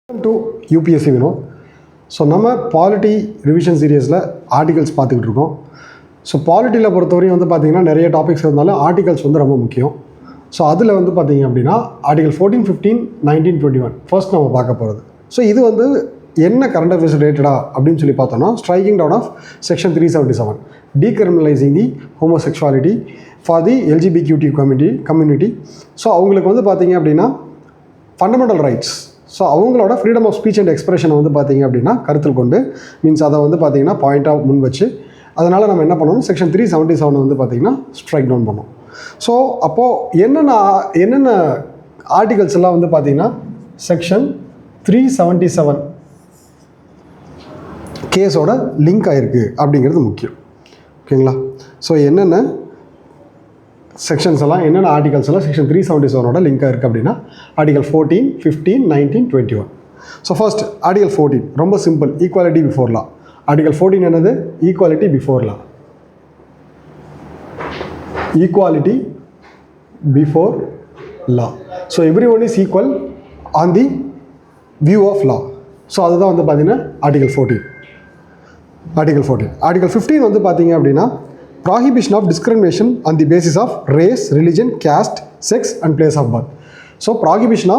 Welcome to UPSC Vinod. So நம்ம polity revision சீரியஸில் articles பார்த்துக்கிட்டு இருக்கோம். ஸோ பாலிட்டியில் பொறுத்தவரையும் வந்து பார்த்திங்கன்னா நிறைய டாபிக்ஸ் இருந்தாலும் ஆர்டிகல்ஸ் வந்து ரொம்ப முக்கியம். ஸோ அதில் வந்து பார்த்திங்க அப்படின்னா ஆர்டிகல் 14, 15, 19, 21 ஃபர்ஸ்ட் நம்ம பார்க்க போகிறது. ஸோ இது வந்து என்ன கரண்ட் அஃபேர்ஸ் ரிலேட்டடா அப்படின்னு சொல்லி பார்த்தோம்னா striking down of section 377 decriminalising the homosexuality for the LGBTQ community. So அவங்களுக்கு வந்து பார்த்திங்க அப்படின்னா ஃபண்டமெண்டல் ரைட்ஸ், ஸோ அவங்களோட ஃப்ரீடம் ஆஃப் ஸ்பீச் அண்ட் எக்ஸ்பிரஷனை வந்து பார்த்திங்க அப்படின்னா கருத்தில் கொண்டு மீன்ஸ் அதை வந்து பார்த்திங்கன்னா பாயிண்ட்டாக முன் வச்சு அதனால் நம்ம என்ன பண்ணணும், செக்ஷன் 377 வந்து பார்த்திங்கன்னா ஸ்ட்ரைக் டவுன் பண்ணோம். ஸோ அப்போது என்னென்ன ஆர்டிகல்ஸ் எல்லாம் வந்து பார்த்திங்கன்னா செக்ஷன் 377 கேஸோட லிங்க் ஆகிருக்கு அப்படிங்கிறது முக்கியம். ஓகேங்களா? ஸோ என்னென்ன செக்ஷன்ஸ் எல்லாம் என்னென்ன ஆர்டிகல்ஸ் எல்லாம் செக்ஷன் 377 லிங்காக இருக்குது அப்படின்னா ஆர்டிகல் 14, 15, 19, 21. ஸோ ஃபர்ஸ்ட் ஆர்டிகல் 14 ரொம்ப simple, equality before law. Article 14 என்னது? Equality before law. Equality before law. So everyone is equal on the view of law. ஸோ அதுதான் வந்து பார்த்தீங்கன்னா ஆர்டிகல் 14. ஆர்டிகல் 15 வந்து பார்த்தீங்க அப்படின்னா prohibition of discrimination on the basis of race, religion, caste, sex and place of birth. So prohibition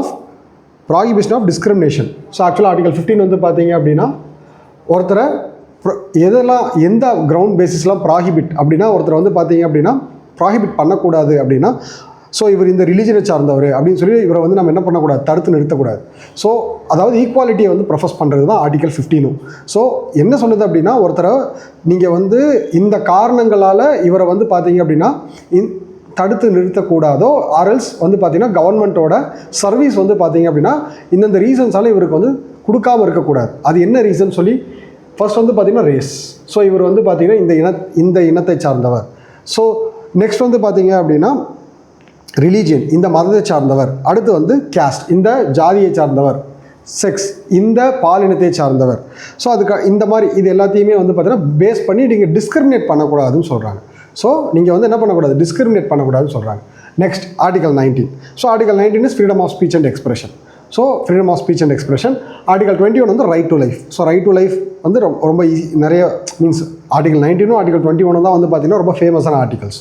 of discrimination. So actually article 15 வந்து பார்த்தீங்க அப்படின்னா ஒருத்தரை எந்த கிரவுண்ட் பேசிஸ்லாம் ப்ராஹிபிட் அப்படின்னா ஒருத்தரை வந்து பார்த்தீங்க அப்படின்னா ப்ராஹிபிட் பண்ணக்கூடாது அப்படின்னா ஸோ இவர் இந்த ரிலீஜனை சார்ந்தவர் அப்படின்னு சொல்லி இவரை வந்து நம்ம என்ன பண்ணக்கூடாது, தடுத்து நிறுத்தக்கூடாது. ஸோ அதாவது ஈக்குவாலிட்டியை வந்து ப்ரொஃபஸ் பண்ணுறது தான் ஆர்டிகல் 15. ஸோ என்ன சொன்னது அப்படின்னா ஒருத்தரை நீங்கள் வந்து இந்த காரணங்களால் இவரை வந்து பார்த்தீங்க அப்படின்னா தடுத்து நிறுத்தக்கூடாதோ ஆர்எல்ஸ் வந்து பார்த்தீங்கன்னா கவர்மெண்ட்டோட சர்வீஸ் வந்து பார்த்தீங்க அப்படின்னா இந்தந்த ரீசன்ஸால் இவருக்கு வந்து கொடுக்காமல் இருக்கக்கூடாது. அது என்ன ரீசன் சொல்லி ஃபர்ஸ்ட் வந்து பார்த்தீங்கன்னா ரேஸ். ஸோ இவர் வந்து பார்த்தீங்கன்னா இந்த இனத்தை சார்ந்தவர். ஸோ நெக்ஸ்ட் வந்து பார்த்தீங்க அப்படின்னா ரிலீஜியன், இந்த மதத்தை சார்ந்தவர். அடுத்து வந்து கேஸ்ட், இந்த ஜாதியை சார்ந்தவர். செக்ஸ், இந்த பாலினத்தை சார்ந்தவர். ஸோ அதுக்கு இந்த மாதிரி இது எல்லாத்தையுமே வந்து பார்த்தீங்கன்னா பேஸ் பண்ணி நீங்கள் டிஸ்கிரிமினேட் பண்ணக்கூடாதுன்னு சொல்கிறாங்க. ஸோ நீங்கள் வந்து என்ன பண்ணக்கூடாது, டிஸ்கிரிமினேட் பண்ணக்கூடாதுன்னு சொல்கிறாங்க. Next article 19. So article 19 is freedom of speech and expression. So freedom of speech and expression. Article 21 வந்து right to life. So right to life வந்து ரொம்ப ஈஸி, நிறைய மீன்ஸ் ஆர்டிகல் 19 ஆர்டிகல் 21 தான் வந்து பார்த்தீங்கன்னா ரொம்ப ஃபேமஸான ஆர்டிகல்ஸ்.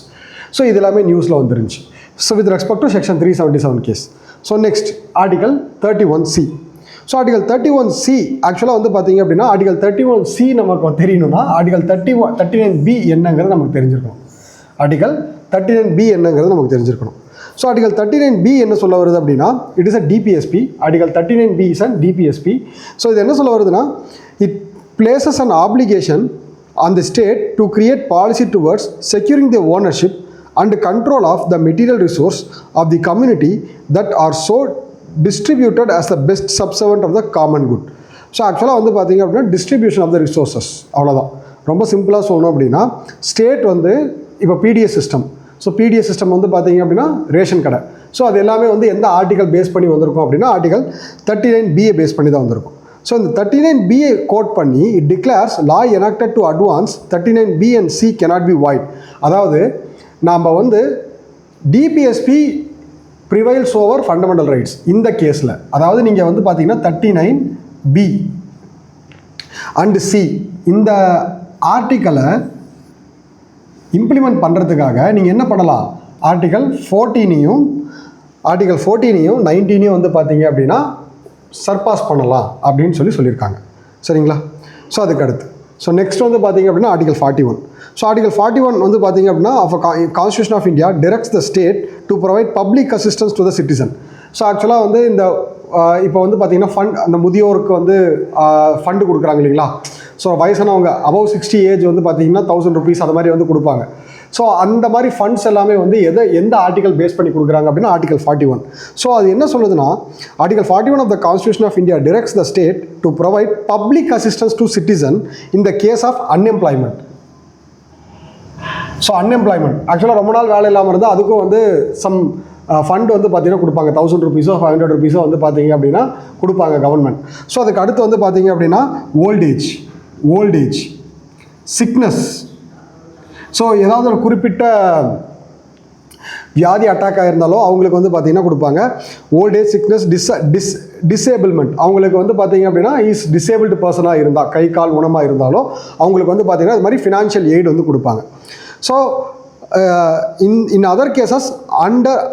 ஸோ இது எல்லாமே நியூஸில் வந்துருந்துச்சு. So with respect to section 377 case. So next article 31C. So article 31C actually வந்து பார்த்தீங்க அப்படின்னா article 31C நமக்கு தெரியணும்னா article 39B என்னங்கிறது நமக்கு தெரிஞ்சிருக்கணும். article 39B என்னங்கிறது நமக்கு தெரிஞ்சிருக்கணும். ஸோ article 39B என்ன சொல்ல வருது அப்படின்னா it is a DPSP. article 39B is a DPSP. So இது என்ன சொல்ல வருதுன்னா it places an obligation on the state to create policy towards securing the ownership and control of the material resource of the community that are so distributed as the best subservient of the common good. So ஆக்சுவலாக வந்து பார்த்தீங்க அப்படின்னா distribution of the resources, அவ்வளோதான். ரொம்ப சிம்பிளாக சொல்லணும் அப்படின்னா state வந்து இப்போ PDS system. So PDS system வந்து பார்த்தீங்க அப்படின்னா ரேஷன் கடை. ஸோ அது எல்லாமே வந்து எந்த ஆர்டிகல் பேஸ் பண்ணி வந்திருக்கும் அப்படின்னா ஆர்டிகல் 39B பேஸ் பண்ணி தான் வந்திருக்கும். ஸோ இந்த 39B கோட் பண்ணி it declares law enacted to advance 39B and C cannot be void. அதாவது நாம் வந்து DPSP prevails over fundamental rights இந்த கேஸில். அதாவது நீங்கள் வந்து பார்த்தீங்கன்னா 39B அண்ட் C இந்த ஆர்டிக்கலை இம்ப்ளிமெண்ட் பண்ணுறதுக்காக நீங்கள் என்ன பண்ணலாம், ஆர்டிகல் 14 19 வந்து பார்த்தீங்க அப்படின்னா சர்பாஸ் பண்ணலாம் அப்படின்னு சொல்லியிருக்காங்க. சரிங்களா? ஸோ அதுக்கு அடுத்து ஸோ நெக்ஸ்ட் வந்து பார்த்தீங்க அப்படின்னா ஆர்டிகல் 41. ஸோ ஆர்டிகல் 41 வந்து பார்த்தீங்க அப்படின்னா constitution of India directs the state to provide public assistance to the citizen. So ஆக்சுவலாக வந்து இந்த இப்போ வந்து பார்த்தீங்கன்னா ஃபண்ட் அந்த முதியோருக்கு வந்து ஃபண்டு கொடுக்குறாங்க இல்லைங்களா. ஸோ வயசானவங்க அபவ் 60 ஏஜ் வந்து பார்த்தீங்கன்னா 1000 rupees அது மாதிரி வந்து கொடுப்பாங்க. ஸோ அந்த மாதிரி ஃபண்ட்ஸ் எல்லாமே வந்து எந்த ஆர்டிகல் பேஸ் பண்ணி கொடுக்குறாங்க அப்படின்னா ஆர்டிகல் 41. ஸோ அது என்ன சொல்லுதுன்னா article 41 of the constitution of India directs the state to provide public assistance to citizen in the case of unemployment. So unemployment ஆக்சுவலாக ரொம்ப நாள் வேலை இல்லாமல் இருந்தால் அதுக்கும் வந்து சம் ஃபண்ட் வந்து பார்த்தீங்கன்னா கொடுப்பாங்க. 1000 rupees 500 rupees வந்து பார்த்தீங்க அப்படின்னா கொடுப்பாங்க கவர்மெண்ட். ஸோ அதுக்கு அடுத்து வந்து பார்த்தீங்க அப்படின்னா ஓல்டேஜ் சிக்னஸ். ஸோ ஏதாவது ஒரு குறிப்பிட்ட வியாதி அட்டாக் ஆகிருந்தாலும் அவங்களுக்கு வந்து பார்த்திங்கன்னா கொடுப்பாங்க. ஓல்ட் ஏஜ், சிக்னஸ், டிசேபிள்மெண்ட், அவங்களுக்கு வந்து பார்த்தீங்க அப்படின்னா இஸ் டிசேபிள்டு பர்சனாக இருந்தால், கை கால் ஊனமாக இருந்தாலும் அவங்களுக்கு வந்து பார்த்தீங்கன்னா இது மாதிரி ஃபினான்ஷியல் எய்டு வந்து கொடுப்பாங்க. So in other cases under,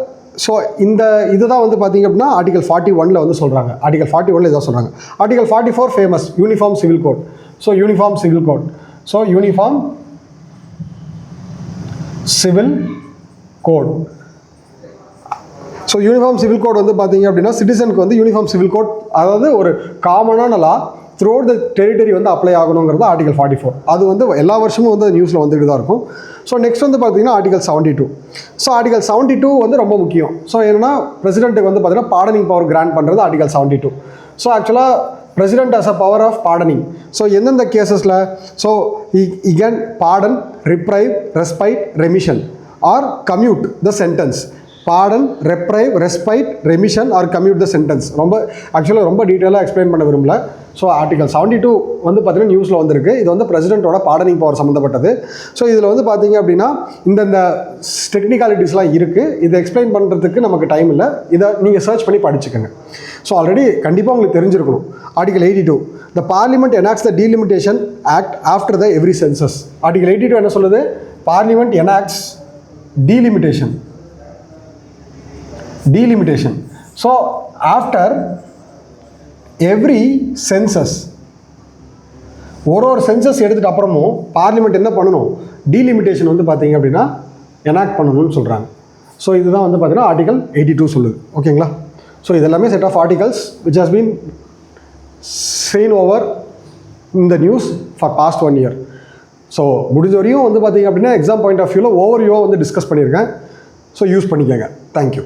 so இந்த இதுதான் வந்து பார்த்தீங்க அப்படின்னா ஆர்டிகல் 41 வந்து சொல்கிறாங்க. ஆர்டிகல் 41 இதான் சொல்கிறாங்க. Article 44 famous uniform civil code. So uniform civil code, so uniform civil code. So uniform civil code வந்து பார்த்தீங்க அப்படின்னா சிட்டிசனுக்கு வந்து யூனிஃபார்ம் சிவில் கோட், அதாவது ஒரு காமனான லா த்ரூ அவுட் த டெரிட்டரி வந்து அப்ளை ஆகணுங்கிறது ஆர்டிகல் 44. அது வந்து எல்லா வருஷமும் வந்து நியூஸில் வந்துட்டு தான் இருக்கும். ஸோ நெக்ஸ்ட் வந்து பார்த்தீங்கன்னா ஆர்டிகல் 72. ஸோ ஆர்டிகல் 72 வந்து ரொம்ப முக்கியம். ஸோ என்னன்னா பிரசிடென்ட்டுக்கு வந்து பார்த்தீங்கன்னா பார்டனிங் பவர் கிராண்ட் பண்ணுறது ஆர்டிகல் 72. ஸோ ஆக்சுவலாக president has a power of pardoning. So எந்தெந்த கேசஸில், so he can pardon, reprieve, respite, remission or commute the sentence. Pardon, reprieve, respite, remission or commute the sentence. ரொம்ப ஆக்சுவலாக ரொம்ப டீட்டெயிலாக explain பண்ண விரும்பல. ஸோ ஆர்டிகல் 72 வந்து பார்த்தீங்கன்னா நியூஸில் வந்திருக்கு. இது வந்து பிரசிடென்ட்டோட பார்டனிங் பவர் சம்மந்தப்பட்டது. ஸோ இதில் வந்து பார்த்தீங்க அப்படின்னா இந்தந்த டெக்னிக்காலிட்டிஸ்லாம் இருக்குது. இதை எக்ஸ்பிளைன் பண்ணுறதுக்கு நமக்கு டைம் இல்லை. இதை நீங்கள் சர்ச் பண்ணி படிச்சுக்கோங்க. ஸோ ஆல்ரெடி கண்டிப்பாக உங்களுக்கு தெரிஞ்சிருக்கணும். Article 82, the parliament enacts the delimitation act after the every census. Article 82 என்ன சொல்லுது? Parliament enacts delimitation. So after every census, ஒரு சென்சஸ் எடுத்துகிட்டு அப்புறமும் பார்லிமெண்ட் என்ன பண்ணணும்? டீலிமிட்டேஷன் வந்து பார்த்தீங்க அப்படின்னா எனாக்ட் பண்ணணும்னு சொல்கிறாங்க. ஸோ இதுதான் வந்து பார்த்தீங்கன்னா ஆர்டிகல் 82 சொல்லுது. ஓகேங்களா? ஸோ இதெல்லாமே set of articles which has been seen over in the news for past 1 year. So முடிஞ்ச வரையும் வந்து பார்த்தீங்க அப்படின்னா எக்ஸாம் பாயிண்ட் ஆஃப் வியூவில் ஓவர்வியூவாக வந்து டிஸ்கஸ் பண்ணியிருக்கேன். ஸோ யூஸ் பண்ணிக்கோங்க. தேங்க்யூ.